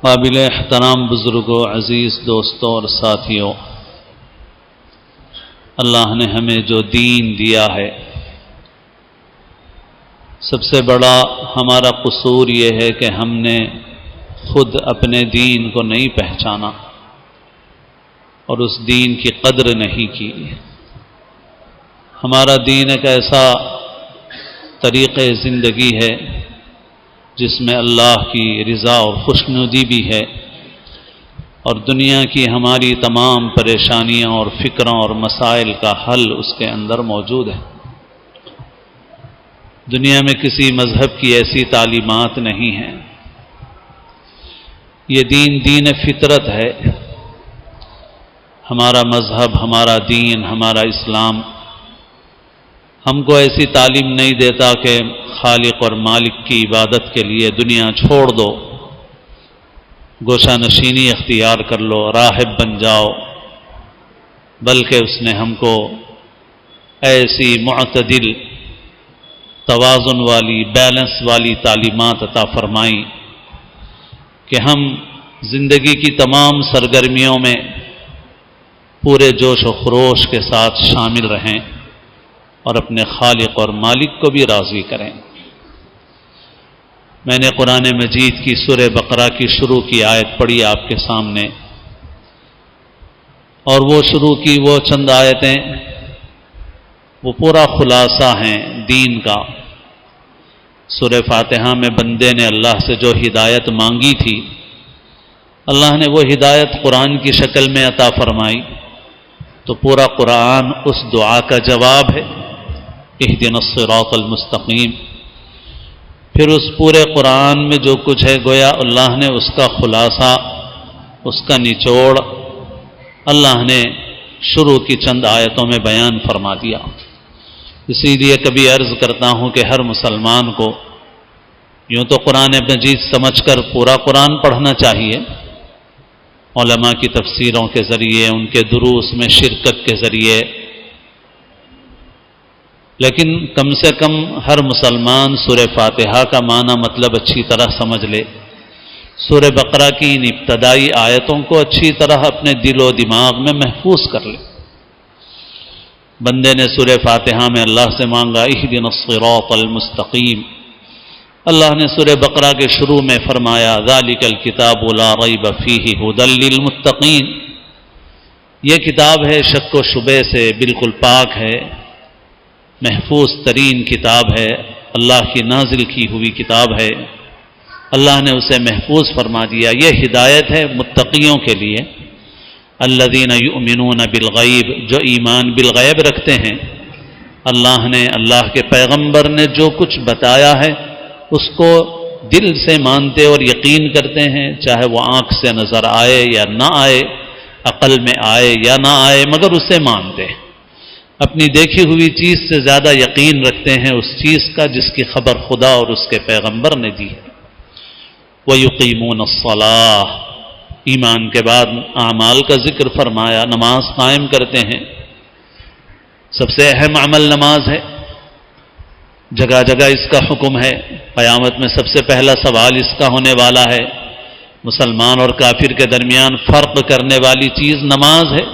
قابل احترام بزرگوں، عزیز دوستوں اور ساتھیوں، اللہ نے ہمیں جو دین دیا ہے، سب سے بڑا ہمارا قصور یہ ہے کہ ہم نے خود اپنے دین کو نہیں پہچانا اور اس دین کی قدر نہیں کی۔ ہمارا دین ایک ایسا طریقہ زندگی ہے جس میں اللہ کی رضا اور خوشنودی بھی ہے، اور دنیا کی ہماری تمام پریشانیاں اور فکروں اور مسائل کا حل اس کے اندر موجود ہے۔ دنیا میں کسی مذہب کی ایسی تعلیمات نہیں ہیں۔ یہ دین فطرت ہے۔ ہمارا مذہب، ہمارا دین، ہمارا اسلام ہم کو ایسی تعلیم نہیں دیتا کہ خالق اور مالک کی عبادت کے لیے دنیا چھوڑ دو، گوشہ نشینی اختیار کر لو، راہب بن جاؤ، بلکہ اس نے ہم کو ایسی معتدل، توازن والی، بیلنس والی تعلیمات عطا فرمائیں کہ ہم زندگی کی تمام سرگرمیوں میں پورے جوش و خروش کے ساتھ شامل رہیں اور اپنے خالق اور مالک کو بھی راضی کریں۔ میں نے قرآن مجید کی سورہ بقرہ کی شروع کی آیت پڑھی آپ کے سامنے، اور وہ شروع کی وہ چند آیتیں وہ پورا خلاصہ ہیں دین کا۔ سورہ فاتحہ میں بندے نے اللہ سے جو ہدایت مانگی تھی، اللہ نے وہ ہدایت قرآن کی شکل میں عطا فرمائی، تو پورا قرآن اس دعا کا جواب ہے، اہدنا الصراط المستقیم۔ پھر اس پورے قرآن میں جو کچھ ہے، گویا اللہ نے اس کا خلاصہ، اس کا نچوڑ اللہ نے شروع کی چند آیتوں میں بیان فرما دیا۔ اسی لیے کبھی عرض کرتا ہوں کہ ہر مسلمان کو یوں تو قرآن مجید سمجھ کر پورا قرآن پڑھنا چاہیے، علماء کی تفسیروں کے ذریعے، ان کے دروس میں شرکت کے ذریعے، لیکن کم سے کم ہر مسلمان سورہ فاتحہ کا معنی مطلب اچھی طرح سمجھ لے، سورہ بقرہ کی ان ابتدائی آیتوں کو اچھی طرح اپنے دل و دماغ میں محفوظ کر لے۔ بندے نے سورہ فاتحہ میں اللہ سے مانگا اہدنا الصراط المستقیم۔ اللہ نے سورہ بقرہ کے شروع میں فرمایا ذالک الکتاب لا ریب فیہ ھدی للمتقین، یہ کتاب ہے شک و شبہ سے بالکل پاک ہے، محفوظ ترین کتاب ہے، اللہ کی نازل کی ہوئی کتاب ہے، اللہ نے اسے محفوظ فرما دیا۔ یہ ہدایت ہے متقیوں کے لیے، الذین یؤمنون بالغیب، جو ایمان بالغیب رکھتے ہیں۔ اللہ نے، اللہ کے پیغمبر نے جو کچھ بتایا ہے اس کو دل سے مانتے اور یقین کرتے ہیں، چاہے وہ آنکھ سے نظر آئے یا نہ آئے، عقل میں آئے یا نہ آئے، مگر اسے مانتے ہیں۔ اپنی دیکھی ہوئی چیز سے زیادہ یقین رکھتے ہیں اس چیز کا جس کی خبر خدا اور اس کے پیغمبر نے دی ہے۔ وَيُقِيمُونَ الصَّلَاةَ، ایمان کے بعد اعمال کا ذکر فرمایا، نماز قائم کرتے ہیں۔ سب سے اہم عمل نماز ہے، جگہ جگہ اس کا حکم ہے، قیامت میں سب سے پہلا سوال اس کا ہونے والا ہے۔ مسلمان اور کافر کے درمیان فرق کرنے والی چیز نماز ہے۔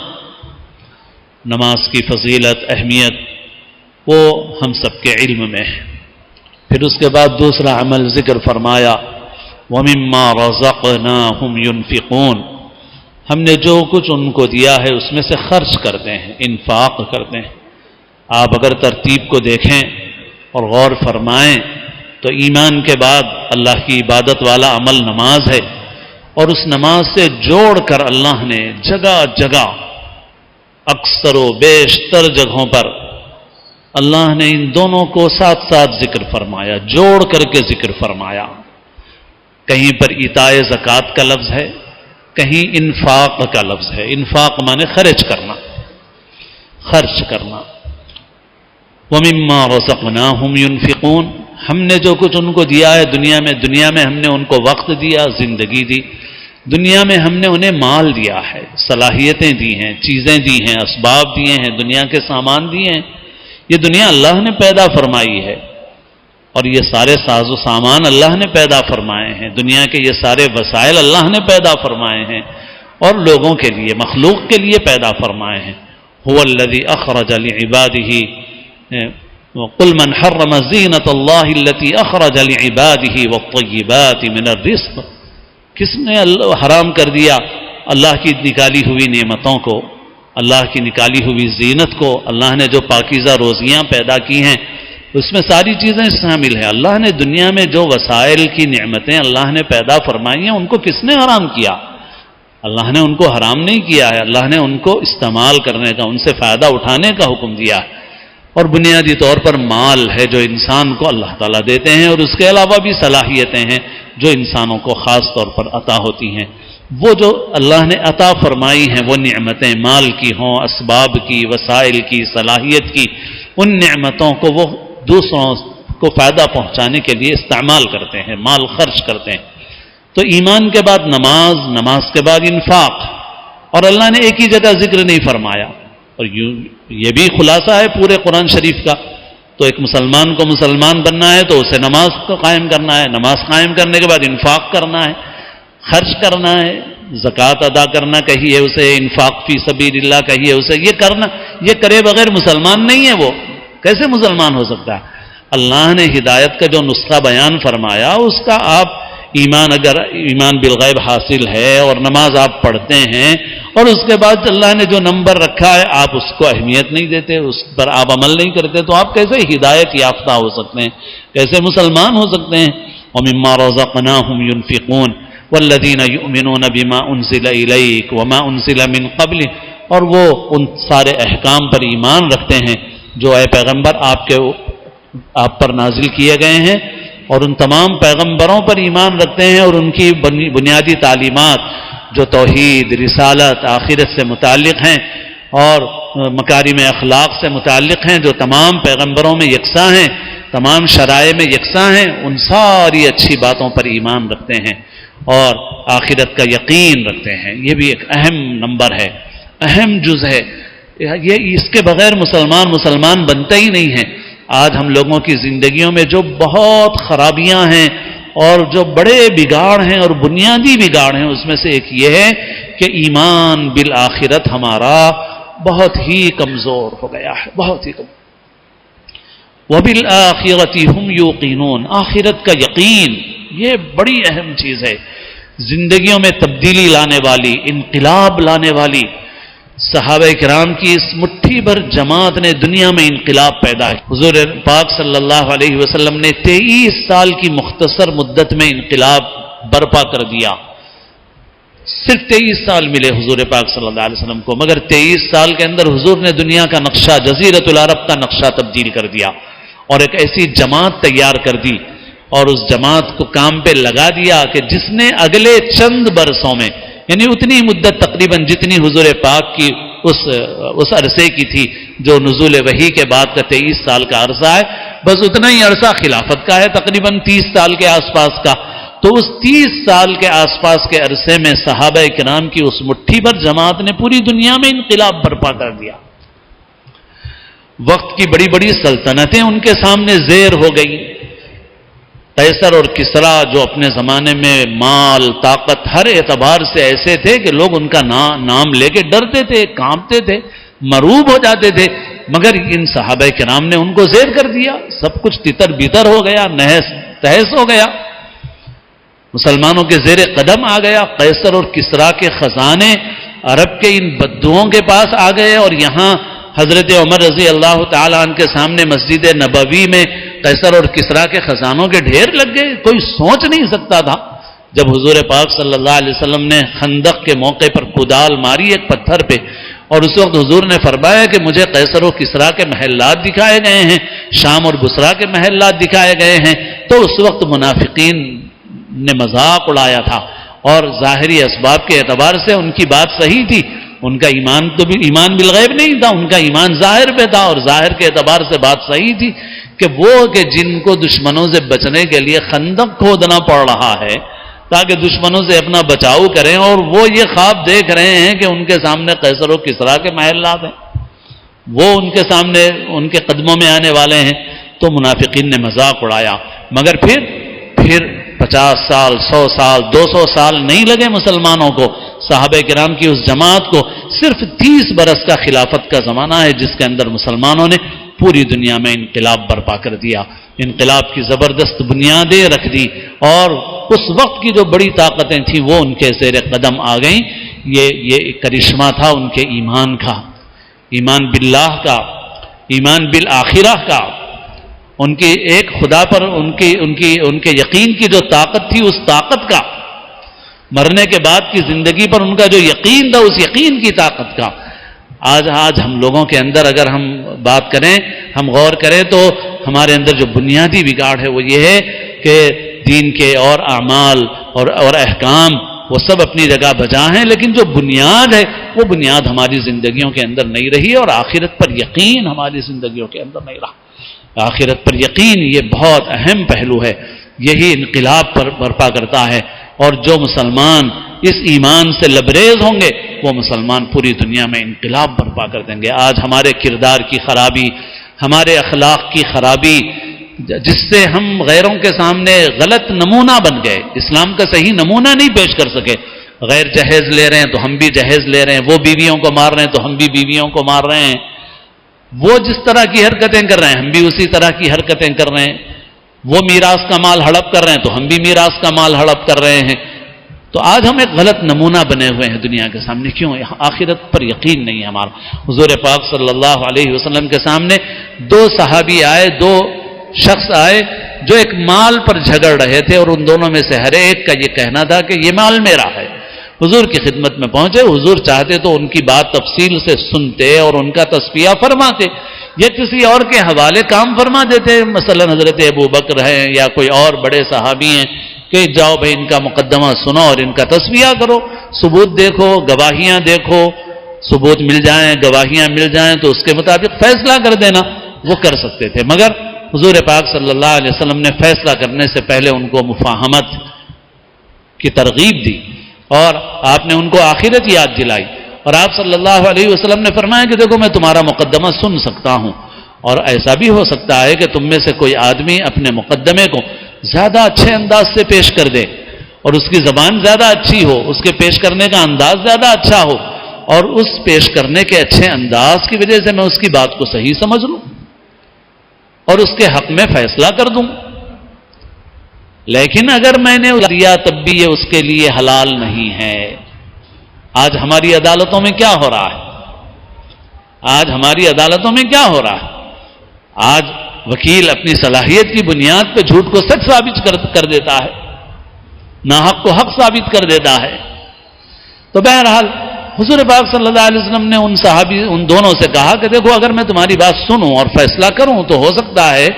نماز کی فضیلت، اہمیت وہ ہم سب کے علم میں ہے۔ پھر اس کے بعد دوسرا عمل ذکر فرمایا وَمِمَّا رَزَقْنَاهُمْ يُنْفِقُونَ، ہم نے جو کچھ ان کو دیا ہے اس میں سے خرچ کرتے ہیں، انفاق کرتے ہیں۔ آپ اگر ترتیب کو دیکھیں اور غور فرمائیں تو ایمان کے بعد اللہ کی عبادت والا عمل نماز ہے، اور اس نماز سے جوڑ کر اللہ نے جگہ جگہ، اکثر و بیشتر جگہوں پر اللہ نے ان دونوں کو ساتھ ساتھ ذکر فرمایا، جوڑ کر کے ذکر فرمایا۔ کہیں پر ایتائے زکوٰۃ کا لفظ ہے، کہیں انفاق کا لفظ ہے۔ انفاق مانے خرچ کرنا، خرچ کرنا۔ وَمِمَّا رَزَقْنَاهُمْ يُنْفِقُونَ، ہم نے جو کچھ ان کو دیا ہے دنیا میں ہم نے ان کو وقت دیا، زندگی دی، دنیا میں ہم نے انہیں مال دیا ہے، صلاحیتیں دی ہیں، چیزیں دی ہیں، اسباب دیے ہیں، دنیا کے سامان دیے ہیں۔ یہ دنیا اللہ نے پیدا فرمائی ہے، اور یہ سارے ساز و سامان اللہ نے پیدا فرمائے ہیں، دنیا کے یہ سارے وسائل اللہ نے پیدا فرمائے ہیں اور لوگوں کے لیے، مخلوق کے لیے پیدا فرمائے ہیں۔ هو الذي اخرج لعباده قل من حرم زینۃ اللہ التي اخرج لعباده والطیبات من الرزق، کس نے حرام کر دیا اللہ کی نکالی ہوئی نعمتوں کو، اللہ کی نکالی ہوئی زینت کو؟ اللہ نے جو پاکیزہ روزیاں پیدا کی ہیں اس میں ساری چیزیں شامل ہیں۔ اللہ نے دنیا میں جو وسائل کی نعمتیں اللہ نے پیدا فرمائی ہیں ان کو کس نے حرام کیا؟ اللہ نے ان کو حرام نہیں کیا ہے، اللہ نے ان کو استعمال کرنے کا، ان سے فائدہ اٹھانے کا حکم دیا ہے۔ اور بنیادی طور پر مال ہے جو انسان کو اللہ تعالیٰ دیتے ہیں، اور اس کے علاوہ بھی صلاحیتیں ہیں جو انسانوں کو خاص طور پر عطا ہوتی ہیں۔ وہ جو اللہ نے عطا فرمائی ہیں وہ نعمتیں، مال کی ہوں، اسباب کی، وسائل کی، صلاحیت کی، ان نعمتوں کو وہ دوسروں کو فائدہ پہنچانے کے لیے استعمال کرتے ہیں، مال خرچ کرتے ہیں۔ تو ایمان کے بعد نماز، نماز کے بعد انفاق، اور اللہ نے ایک ہی جگہ ذکر نہیں فرمایا، اور یہ بھی خلاصہ ہے پورے قرآن شریف کا۔ تو ایک مسلمان کو مسلمان بننا ہے تو اسے نماز کو قائم کرنا ہے، نماز قائم کرنے کے بعد انفاق کرنا ہے، خرچ کرنا ہے، زکوٰۃ ادا کرنا کہیے اسے، انفاق فی سبیل اللہ کہیے اسے، یہ کرنا، یہ کرے بغیر مسلمان نہیں ہے، وہ کیسے مسلمان ہو سکتا ہے؟ اللہ نے ہدایت کا جو نسخہ بیان فرمایا اس کا آپ ایمان، اگر ایمان بالغیب حاصل ہے اور نماز آپ پڑھتے ہیں اور اس کے بعد اللہ نے جو نمبر رکھا ہے آپ اس کو اہمیت نہیں دیتے، اس پر آپ عمل نہیں کرتے، تو آپ کیسے ہدایت یافتہ ہو سکتے ہیں، کیسے مسلمان ہو سکتے ہیں؟ وَمِمَّا رَزَقْنَاهُمْ يُنْفِقُونَ وَالَّذِينَ يُؤْمِنُونَ بِمَا أُنزِلَ إِلَيْكَ وَمَا أُنزِلَ مِن قَبْلِكَ، اور وہ ان سارے احکام پر ایمان رکھتے ہیں جو اے پیغمبر آپ پر نازل کیے گئے ہیں، اور ان تمام پیغمبروں پر ایمان رکھتے ہیں، اور ان کی بنیادی تعلیمات جو توحید، رسالت، آخرت سے متعلق ہیں اور مکارم اخلاق سے متعلق ہیں، جو تمام پیغمبروں میں یکساں ہیں، تمام شرائع میں یکساں ہیں، ان ساری اچھی باتوں پر ایمان رکھتے ہیں اور آخرت کا یقین رکھتے ہیں۔ یہ بھی ایک اہم نمبر ہے، اہم جز ہے، یہ اس کے بغیر مسلمان بنتا ہی نہیں ہے۔ آج ہم لوگوں کی زندگیوں میں جو بہت خرابیاں ہیں اور جو بڑے بگاڑ ہیں اور بنیادی بگاڑ ہیں، اس میں سے ایک یہ ہے کہ ایمان بالآخرت ہمارا بہت ہی کمزور ہو گیا ہے، بہت ہی کمزور۔ وَبِالْآخِرَةِ هُمْ يُوقِنُونَ، آخرت کا یقین یہ بڑی اہم چیز ہے، زندگیوں میں تبدیلی لانے والی، انقلاب لانے والی۔ صحابہ کرام کی اس مٹھی بھر جماعت نے دنیا میں انقلاب پیدا ہے۔ حضور پاک صلی اللہ علیہ وسلم نے 23 سال کی مختصر مدت میں انقلاب برپا کر دیا۔ صرف 23 سال ملے حضور پاک صلی اللہ علیہ وسلم کو، مگر 23 سال کے اندر حضور نے دنیا کا نقشہ، جزیرۃ العرب کا نقشہ تبدیل کر دیا اور ایک ایسی جماعت تیار کر دی اور اس جماعت کو کام پہ لگا دیا کہ جس نے اگلے چند برسوں میں، یعنی اتنی مدت تقریباً جتنی حضور پاک کی اس عرصے کی تھی جو نزول وحی کے بعد کا 23 سال کا عرصہ ہے، بس اتنا ہی عرصہ خلافت کا ہے، تقریباً 30 سال کے آس پاس کا۔ تو اس 30 سال کے آس پاس کے عرصے میں صحابہ کرام کی اس مٹھی بھر جماعت نے پوری دنیا میں انقلاب برپا کر دیا۔ وقت کی بڑی بڑی سلطنتیں ان کے سامنے زیر ہو گئی۔ قیصر اور کسریٰ جو اپنے زمانے میں مال، طاقت، ہر اعتبار سے ایسے تھے کہ لوگ ان کا نام لے کے ڈرتے تھے، کانپتے تھے، مروب ہو جاتے تھے، مگر ان صحابہ کرام نے ان کو زیر کر دیا، سب کچھ تتر بتر ہو گیا، نہس تہس ہو گیا، مسلمانوں کے زیر قدم آ گیا۔ قیصر اور کسریٰ کے خزانے عرب کے ان بدوؤں کے پاس آ گئے، اور یہاں حضرت عمر رضی اللہ تعالیٰ عنہ کے سامنے مسجد نبوی میں قیصر اور کسریٰ کے خزانوں کے ڈھیر لگ گئے۔ کوئی سوچ نہیں سکتا تھا جب حضور پاک صلی اللہ علیہ وسلم نے خندق کے موقع پر کدال ماری ایک پتھر پہ، اور اس وقت حضور نے فرمایا کہ مجھے قیصر و کسریٰ کے محلات دکھائے گئے ہیں، شام اور بصرہ کے محلات دکھائے گئے ہیں، تو اس وقت منافقین نے مذاق اڑایا تھا، اور ظاہری اسباب کے اعتبار سے ان کی بات صحیح تھی، ان کا ایمان تو بھی ایمان بالغیب نہیں تھا، ان کا ایمان ظاہر پہ تھا، اور ظاہر کے اعتبار سے بات صحیح تھی کہ جن کو دشمنوں سے بچنے کے لیے خندق کھودنا پڑ رہا ہے تاکہ دشمنوں سے اپنا بچاؤ کریں، اور وہ یہ خواب دیکھ رہے ہیں کہ ان کے سامنے قیصر و کسریٰ کے محلات ہیں، وہ ان کے سامنے ان کے قدموں میں آنے والے ہیں، تو تو منافقین نے مذاق اڑایا، مگر پھر 50 سال 100 سال 200 سال نہیں لگے مسلمانوں کو، صحابہ کرام کی اس جماعت کو صرف 30 برس کا خلافت کا زمانہ ہے جس کے اندر مسلمانوں نے پوری دنیا میں انقلاب برپا کر دیا، انقلاب کی زبردست بنیادیں رکھ دی، اور اس وقت کی جو بڑی طاقتیں تھیں وہ ان کے زیر قدم آ گئیں۔ یہ کرشمہ تھا ان کے ایمان کا، ایمان باللہ کا، ایمان بالآخرہ کا، ان کی ایک خدا پر ان کے یقین کی جو طاقت تھی، اس طاقت کا، مرنے کے بعد کی زندگی پر ان کا جو یقین تھا، اس یقین کی طاقت کا۔ آج ہم لوگوں کے اندر اگر ہم بات کریں، ہم غور کریں تو ہمارے اندر جو بنیادی بگاڑ ہے وہ یہ ہے کہ دین کے اور اعمال اور احکام وہ سب اپنی جگہ بجا ہیں، لیکن جو بنیاد ہے وہ بنیاد ہماری زندگیوں کے اندر نہیں رہی، اور آخرت پر یقین ہماری زندگیوں کے اندر نہیں رہا۔ آخرت پر یقین یہ بہت اہم پہلو ہے، یہی انقلاب پر برپا کرتا ہے، اور جو مسلمان اس ایمان سے لبریز ہوں گے وہ مسلمان پوری دنیا میں انقلاب برپا کر دیں گے۔ آج ہمارے کردار کی خرابی، ہمارے اخلاق کی خرابی، جس سے ہم غیروں کے سامنے غلط نمونہ بن گئے، اسلام کا صحیح نمونہ نہیں پیش کر سکے، غیر جہیز لے رہے ہیں تو ہم بھی جہیز لے رہے ہیں، وہ بیویوں کو مار رہے ہیں تو ہم بھی بیویوں کو مار رہے ہیں، وہ جس طرح کی حرکتیں کر رہے ہیں ہم بھی اسی طرح کی حرکتیں کر رہے ہیں، وہ میراث کا مال ہڑپ کر رہے ہیں تو ہم بھی میراث کا مال ہڑپ کر رہے ہیں۔ تو آج ہم ایک غلط نمونہ بنے ہوئے ہیں دنیا کے سامنے، کیوں؟ آخرت پر یقین نہیں ہے ہمارا۔ حضور پاک صلی اللہ علیہ وسلم کے سامنے 2 صحابی آئے، 2 شخص آئے جو ایک مال پر جھگڑ رہے تھے، اور ان دونوں میں سے ہر ایک کا یہ کہنا تھا کہ یہ مال میرا ہے۔ حضور کی خدمت میں پہنچے، حضور چاہتے تو ان کی بات تفصیل سے سنتے اور ان کا تصفیہ فرماتے، یا کسی اور کے حوالے کام فرما دیتے، مثلا حضرت ابو بکر ہیں یا کوئی اور بڑے صحابی ہیں، کہ جاؤ بھائی ان کا مقدمہ سنو اور ان کا تصفیہ کرو، ثبوت دیکھو، گواہیاں دیکھو، ثبوت مل جائیں، گواہیاں مل جائیں تو اس کے مطابق فیصلہ کر دینا، وہ کر سکتے تھے۔ مگر حضور پاک صلی اللہ علیہ وسلم نے فیصلہ کرنے سے پہلے ان کو مفاہمت کی ترغیب دی، اور آپ نے ان کو آخرت یاد دلائی، اور آپ صلی اللہ علیہ وسلم نے فرمایا کہ دیکھو میں تمہارا مقدمہ سن سکتا ہوں، اور ایسا بھی ہو سکتا ہے کہ تم میں سے کوئی آدمی اپنے مقدمے کو زیادہ اچھے انداز سے پیش کر دے، اور اس کی زبان زیادہ اچھی ہو، اس کے پیش کرنے کا انداز زیادہ اچھا ہو، اور اس پیش کرنے کے اچھے انداز کی وجہ سے میں اس کی بات کو صحیح سمجھ لوں اور اس کے حق میں فیصلہ کر دوں۔ لیکن اگر میں نے دیا تب بھی یہ اس کے لیے حلال نہیں ہے۔ آج ہماری عدالتوں میں کیا ہو رہا ہے؟ آج ہماری عدالتوں میں کیا ہو رہا ہے؟ آج وکیل اپنی صلاحیت کی بنیاد پہ جھوٹ کو سچ ثابت کر دیتا ہے، ناحق کو حق ثابت کر دیتا ہے۔ تو بہرحال حضور پاک صلی اللہ علیہ وسلم نے ان دونوں سے کہا کہ دیکھو اگر میں تمہاری بات سنوں اور فیصلہ کروں تو ہو سکتا ہے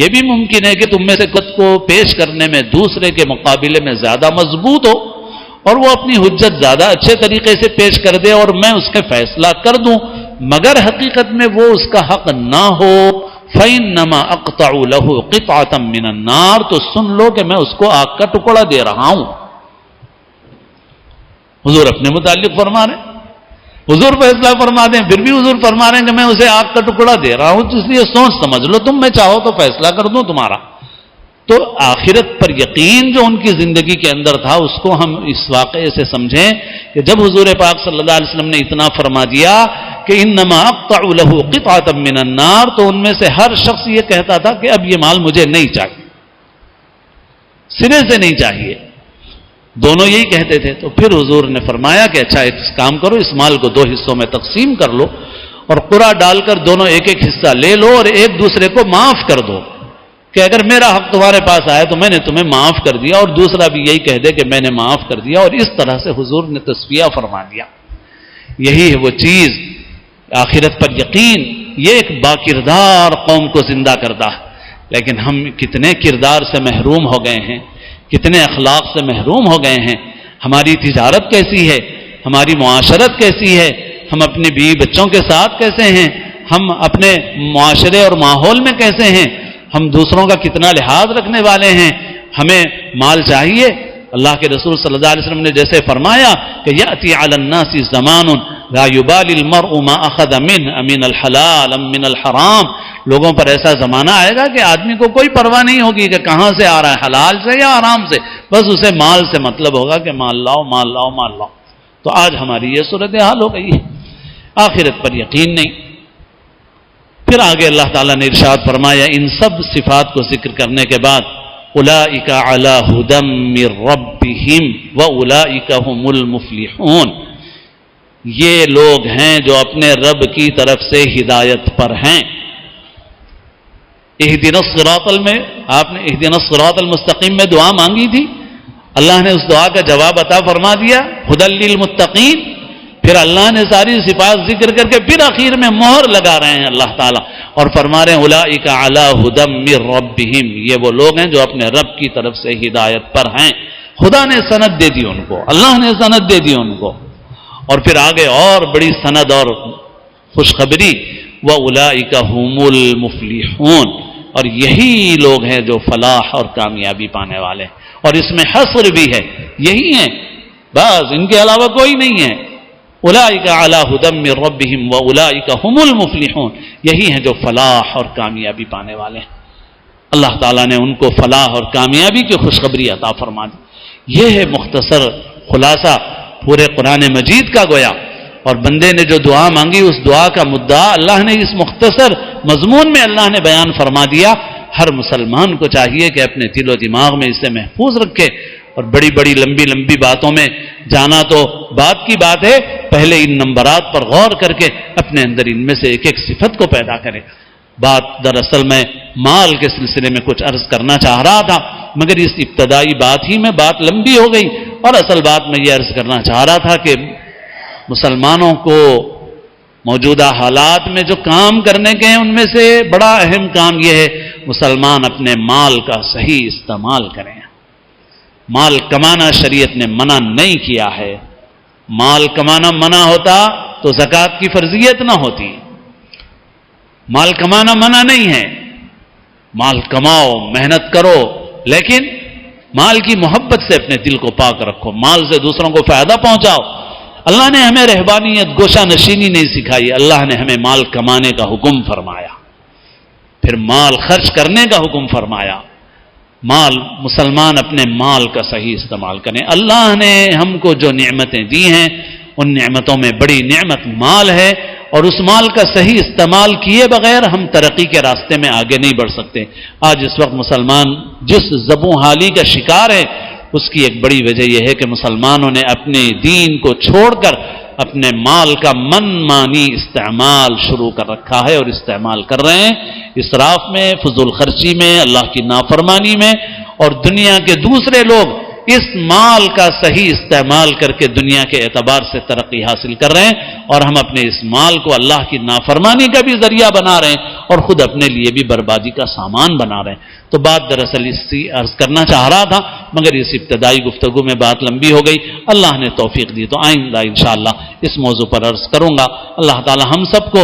یہ بھی ممکن ہے کہ تم میں سے خود کو پیش کرنے میں دوسرے کے مقابلے میں زیادہ مضبوط ہو، اور وہ اپنی حجت زیادہ اچھے طریقے سے پیش کر دے اور میں اس کے فیصلہ کر دوں، مگر حقیقت میں وہ اس کا حق نہ ہو، فَإِنَّمَا أَقْطَعُ لَهُ قِطْعَةً مِّنَ النَّارِ، تو سن لو کہ میں اس کو آگ کا ٹکڑا دے رہا ہوں۔ حضور اپنے متعلق فرما رہے ہیں، حضور فیصلہ فرما دیں، پھر بھی حضور فرما رہے ہیں کہ میں اسے آگ کا ٹکڑا دے رہا ہوں، تو اس لیے سوچ سمجھ لو تم، میں چاہو تو فیصلہ کر دوں تمہارا۔ تو آخرت پر یقین جو ان کی زندگی کے اندر تھا، اس کو ہم اس واقعے سے سمجھیں کہ جب حضور پاک صلی اللہ علیہ وسلم نے اتنا فرما دیا کہ انما اقطع له قطعة من النار، تو ان میں سے ہر شخص یہ کہتا تھا کہ اب یہ مال مجھے نہیں چاہیے، سرے سے نہیں چاہیے، دونوں یہی کہتے تھے۔ تو پھر حضور نے فرمایا کہ اچھا ایک کام کرو، اس مال کو 2 حصوں میں تقسیم کر لو، اور قرعہ ڈال کر دونوں ایک ایک حصہ لے لو، اور ایک دوسرے کو معاف کر دو کہ اگر میرا حق تمہارے پاس آیا تو میں نے تمہیں معاف کر دیا، اور دوسرا بھی یہی کہہ دے کہ میں نے معاف کر دیا، اور اس طرح سے حضور نے تصفیہ فرما دیا۔ یہی ہے وہ چیز، آخرت پر یقین، یہ ایک باکردار قوم کو زندہ کرتا ہے۔ لیکن ہم کتنے کردار سے محروم ہو گئے ہیں، کتنے اخلاق سے محروم ہو گئے ہیں، ہماری تجارت کیسی ہے، ہماری معاشرت کیسی ہے، ہم اپنے بیوی بچوں کے ساتھ کیسے ہیں، ہم اپنے معاشرے اور ماحول میں کیسے ہیں، ہم دوسروں کا کتنا لحاظ رکھنے والے ہیں۔ ہمیں مال چاہیے، اللہ کے رسول صلی اللہ علیہ وسلم نے جیسے فرمایا کہ یأتی علی الناس زمان لا یبالی المرء ما اخذ منه امن الحلال ام من الحرام. لوگوں پر ایسا زمانہ آئے گا کہ آدمی کو کوئی پرواہ نہیں ہوگی کہ کہاں سے آ رہا ہے، حلال سے یا حرام سے، بس اسے مال سے مطلب ہوگا کہ مال لاؤ مال لاؤ مال لاؤ. تو آج ہماری یہ صورتحال ہو گئی ہے، آخرت پر یقین نہیں. پھر آگے اللہ تعالیٰ نے ارشاد فرمایا ان سب صفات کو ذکر کرنے کے بعد اولئک علی ھدی من ربہم واولئک ھم المفلحون. یہ لوگ ہیں جو اپنے رب کی طرف سے ہدایت پر ہیں. اہدنا الصراط میں آپ نے اہدنا الصراط المستقیم میں دعا مانگی تھی، اللہ نے اس دعا کا جواب عطا فرما دیا ھدی للمتقین. پھر اللہ نے ساری صفات ذکر کر کے پھر آخر میں مہر لگا رہے ہیں اللہ تعالیٰ اور فرما رہے ہیں اولئک علی ھدی من ربہم. یہ وہ لوگ ہیں جو اپنے رب کی طرف سے ہدایت پر ہیں. خدا نے سند دے دی ان کو، اللہ نے سند دے دی ان کو. اور پھر آگے اور بڑی سند اور خوشخبری وَأُولَئِكَ هُمُ الْمُفْلِحُونَ. اور یہی لوگ ہیں جو فلاح اور کامیابی پانے والے ہیں. اور اس میں حصر بھی ہے، یہی ہیں بس، ان کے علاوہ کوئی نہیں ہے. اولئک علی ھدی من ربہم واولئک ھم المفلحون. یہی ہیں جو فلاح اور کامیابی پانے والے ہیں. اللہ تعالیٰ نے ان کو فلاح اور کامیابی کی خوشخبری عطا فرما دی. یہ ہے مختصر خلاصہ پورے قرآن مجید کا گویا. اور بندے نے جو دعا مانگی اس دعا کا مدعا اللہ نے اس مختصر مضمون میں اللہ نے بیان فرما دیا. ہر مسلمان کو چاہیے کہ اپنے دل و دماغ میں اسے محفوظ رکھے. اور بڑی بڑی لمبی لمبی باتوں میں جانا تو بات کی بات ہے، پہلے ان نمبرات پر غور کر کے اپنے اندر ان میں سے ایک ایک صفت کو پیدا کرے. بات دراصل میں مال کے سلسلے میں کچھ عرض کرنا چاہ رہا تھا، مگر اس ابتدائی بات ہی میں بات لمبی ہو گئی. اور اصل بات میں یہ عرض کرنا چاہ رہا تھا کہ مسلمانوں کو موجودہ حالات میں جو کام کرنے کے ہیں ان میں سے بڑا اہم کام یہ ہے مسلمان اپنے مال کا صحیح استعمال کریں. مال کمانا شریعت نے منع نہیں کیا ہے. مال کمانا منع ہوتا تو زکوٰۃ کی فرضیت نہ ہوتی. مال کمانا منع نہیں ہے، مال کماؤ، محنت کرو، لیکن مال کی محبت سے اپنے دل کو پاک رکھو، مال سے دوسروں کو فائدہ پہنچاؤ. اللہ نے ہمیں رہبانیت گوشہ نشینی نہیں سکھائی، اللہ نے ہمیں مال کمانے کا حکم فرمایا، پھر مال خرچ کرنے کا حکم فرمایا. مال مسلمان اپنے مال کا صحیح استعمال کریں. اللہ نے ہم کو جو نعمتیں دی ہیں ان نعمتوں میں بڑی نعمت مال ہے، اور اس مال کا صحیح استعمال کیے بغیر ہم ترقی کے راستے میں آگے نہیں بڑھ سکتے. آج اس وقت مسلمان جس زبوں حالی کا شکار ہے اس کی ایک بڑی وجہ یہ ہے کہ مسلمانوں نے اپنے دین کو چھوڑ کر اپنے مال کا من مانی استعمال شروع کر رکھا ہے اور استعمال کر رہے ہیں، اسراف میں، فضول خرچی میں، اللہ کی نافرمانی میں. اور دنیا کے دوسرے لوگ اس مال کا صحیح استعمال کر کے دنیا کے اعتبار سے ترقی حاصل کر رہے ہیں، اور ہم اپنے اس مال کو اللہ کی نافرمانی کا بھی ذریعہ بنا رہے ہیں اور خود اپنے لیے بھی بربادی کا سامان بنا رہے ہیں. تو بات دراصل اس سے عرض کرنا چاہ رہا تھا، مگر اس ابتدائی گفتگو میں بات لمبی ہو گئی. اللہ نے توفیق دی تو آئندہ انشاءاللہ اس موضوع پر عرض کروں گا. اللہ تعالی ہم سب کو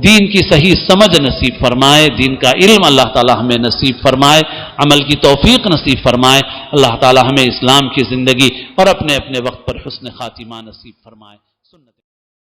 دین کی صحیح سمجھ نصیب فرمائے، دین کا علم اللہ تعالی ہمیں نصیب فرمائے، عمل کی توفیق نصیب فرمائے. اللہ تعالی ہمیں اسلام کی زندگی اور اپنے اپنے وقت پر حسن خاتمہ نصیب فرمائے.